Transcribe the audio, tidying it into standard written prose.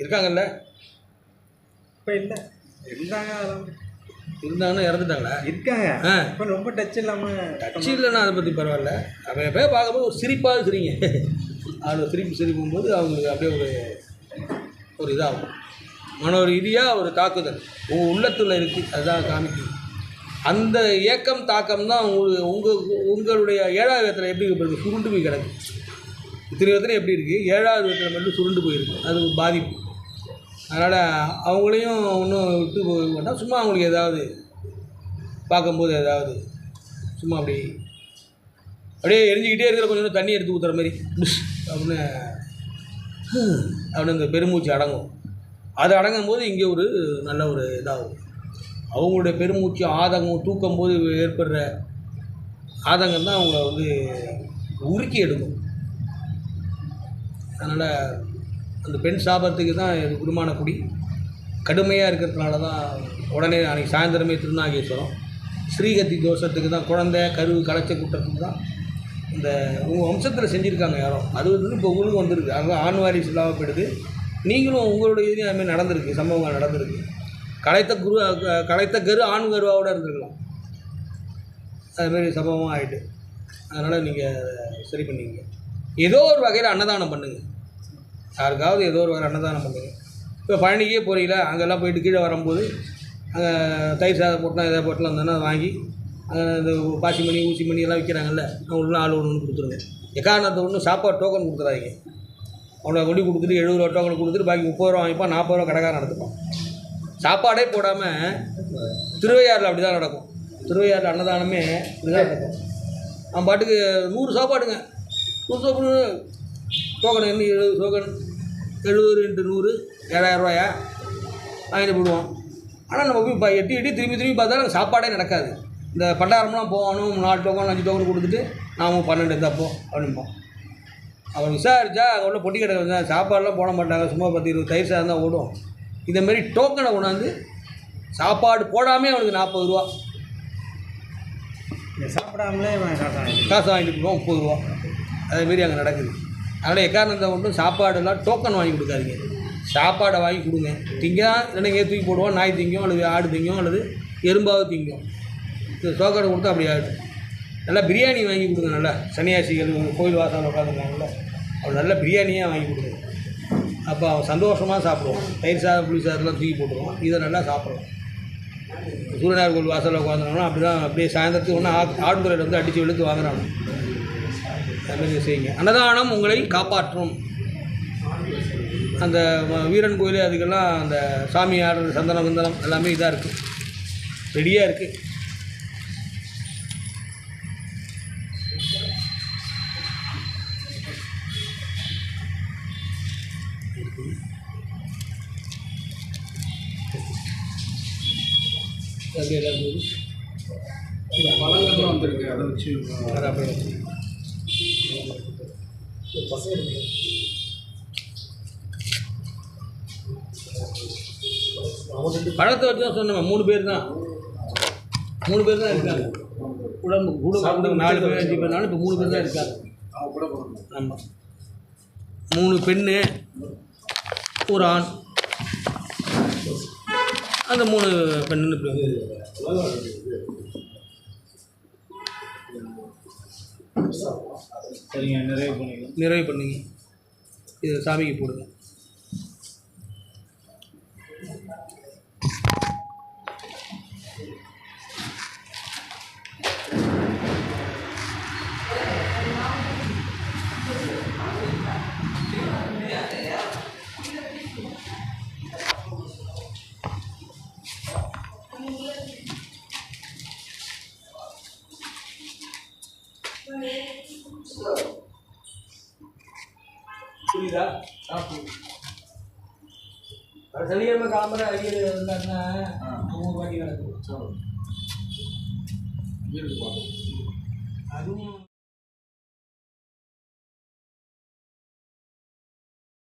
இருக்காங்கல்ல? இப்போ இல்லை, இருந்தாங்க. இருந்தாங்கன்னா இறந்துட்டாங்களா? இருக்காங்க. இப்போ ரொம்ப டச் இல்லாமல். டச் இல்லைன்னா அதை பற்றி பரவாயில்ல. அவன் எப்போ பார்க்கும்போது ஒரு சிரிப்பாக சிரிங்க. அதில் சிரிப்பும்போது அவங்களுக்கு அப்படியே ஒரு இதாகும். மனோ ரீதியாக ஒரு தாக்குதல் உங்கள் உள்ளத்தில் இருக்குது. அதுதான் காமிக்கும். அந்த ஏக்கம் தாக்கம் தான் உங்களுடைய 7வது இடத்துல எப்படி இருக்குது? சுருண்டு போய் கிடக்கு. இத்தனை இடத்துல எப்படி இருக்குது? 7வது இடத்துல மட்டும் சுருண்டு போயிருக்கு. அது பாதிப்பு. அதனால் அவங்களையும் ஒன்றும் விட்டு போக மாட்டோம். சும்மா அவங்களுக்கு ஏதாவது பார்க்கும்போது ஏதாவது சும்மா அப்படியே எரிஞ்சிக்கிட்டே இருக்கிற கொஞ்சம் தண்ணி எடுத்து ஊற்றுற மாதிரி அப்படின்னு இந்த பெருமூச்சு அடங்கும். அது அடங்கும் போது இங்கே ஒரு நல்ல ஒரு இதாகும். அவங்களுடைய பெருமூச்சு ஆதங்கம் தூக்கும் போது ஏற்படுற ஆதங்கம் தான் அவங்கள உருக்கி எடுக்கும். அதனால் அந்த பெண் சாபத்துக்கு தான் குருமான குடி கடுமையாக இருக்கிறதுனால தான் உடனே அன்றைக்கி சாயந்தரமே திருநாகேஸ்வரம் ஸ்ரீகத்தி தோஷத்துக்கு தான் குழந்தை கரு கலைச்ச குற்றத்துக்கு தான் இந்த உங்கள் வம்சத்தில் செஞ்சுருக்காங்க யாரோ. அது இப்போ உங்களுக்கு வந்திருக்கு. அங்கே ஆண் வாரிசு இல்லாமல் போயிடுது. நீங்களும் உங்களுடைய இதுலேயும் அதுமாதிரி நடந்திருக்கு. சம்பவங்கள் நடந்திருக்கு. கலைத்த கரு ஆண் கருவாவோடு இருந்திருக்கலாம். அதுமாரி சம்பவமாக ஆகிட்டு அதனால் நீங்கள் சரி பண்ணிங்க. ஏதோ ஒரு வகையில் அன்னதானம் பண்ணுங்கள். யாருக்காவது ஏதோ ஒரு வகையில் அன்னதானம் பண்ணுங்கள். இப்போ பழனிக்கே போகிறீங்களா, அங்கெல்லாம் போயிட்டு கீழே வரும்போது அங்கே தயிர் சாதம் போட்டலாம் எதாவது போட்டலாம் இருந்தோன்னா வாங்கி இந்த பாசி மணி ஊசி மணி எல்லாம் விற்கிறாங்கல்ல, அவங்களுக்குலாம் ஆள் ஒன்று கொடுத்துருங்க. எக்காரணத்தை ஒன்று சாப்பாடு டோக்கன் கொடுத்துறாதீங்க. அவனை கொண்டு கொடுத்துட்டு 70 ரூபா டோக்கன் கொடுத்துட்டு பாக்கி 30 ரூபா வாங்கிப்பான், 40 ரூபா கடைக்காரன் நடத்துப்பான். சாப்பாடே போடாமல் திருவையாறில் அப்படி தான் நடக்கும். திருவையாறில் அன்னதானமே இப்படி தான் நடக்கும். அவன் பாட்டுக்கு 100 சாப்பாடுங்க, 100 சாப்பாடு டோக்கன் என்ன 70 டோக்கன் 70 × 100 7,000 ரூபாயா வாங்கிட்டு போடுவான். ஆனால் நம்ம போய் எட்டி திரும்பி பார்த்தாலும் சாப்பாடே நடக்காது. இந்த பண்டாரம்லாம் போகணும், 4 டோக்கன் 5 டோக்கன் கொடுத்துட்டு நாம 12 எடுத்தாப்போ அப்படிம்போம். அவன் விசாரித்தா அங்கே உள்ள பொட்டி கடை வந்தால் சாப்பாடெலாம் போட மாட்டாங்க, சும்மா 10-20 தயிர் சாதம் தான் ஓடும். இதேமாரி டோக்கனை கொண்டாந்து சாப்பாடு போடாமே அவனுக்கு 40 ரூபா, சாப்பிடாமலே காசு வாங்கிட்டு போவோம் 30 ரூபா. அதேமாரி அங்கே நடக்குது. அதனால் எக்காரணத்தை மட்டும் சாப்பாடெல்லாம் டோக்கன் வாங்கி கொடுக்காதீங்க. சாப்பாடை வாங்கி கொடுங்க. திங்கா இல்லைன்னா தூக்கி போடுவோம், நாய் திங்கும் அல்லது ஆடு திங்கும் அல்லது எறும்பாவது திங்கும். டோக்கனை கொடுத்தா அப்படி ஆகிடும். நல்லா பிரியாணி வாங்கி கொடுங்க. நல்லா சன்னியாசிகள் கோயில் வாசலில் உட்காந்துருக்காங்கல்ல, அவன் நல்ல பிரியாணியாக வாங்கி கொடுங்க. அப்போ அவன் சந்தோஷமாக சாப்பிடுவான். தயிர் சாதம் புளி சாதத்தெலாம் தூக்கி போட்டுருவான். இதை நல்லா சாப்பிடுவான். சூரியனார் கோயில் வாசலில் உட்காந்துருக்காங்கன்னா அப்படி தான் அப்படியே சாயந்தரத்துக்கு ஒன்று ஆடுதுறையில் அடித்து வெளுத்து வாங்குறாங்க. அதுமாதிரி செய்யுங்க. அன்னதானம் உங்களை காப்பாற்றும். அந்த வீரன் கோயில் அதுக்கெல்லாம் அந்த சாமி ஆடுற சந்தனம் குந்தனம் எல்லாமே இதாக இருக்குது, ரெடியாக இருக்குது. பழங்கள்லாம் வந்துருக்கு, அதை வச்சு பழத்தை வச்சு தான் சொன்னேன். 3 பேர் தான் இருக்காங்க. உடம்பு கூட 4 பேர் 5 பேர்னாலும் இப்போ 3 பேர் தான் இருக்காங்க. ஆமாம், 3 பெண்ணு 1 ஆண். அந்த 3 பெண்ணு சரிங்க, நிறைவு பண்ணிங்க. இது சாமிக்கு போடுங்க. புரியுதா? சனிக்கிழமை கிளம்புற ஐயர் இருந்தாருன்னா 3 வாட்டி நடக்கும். அதுவும்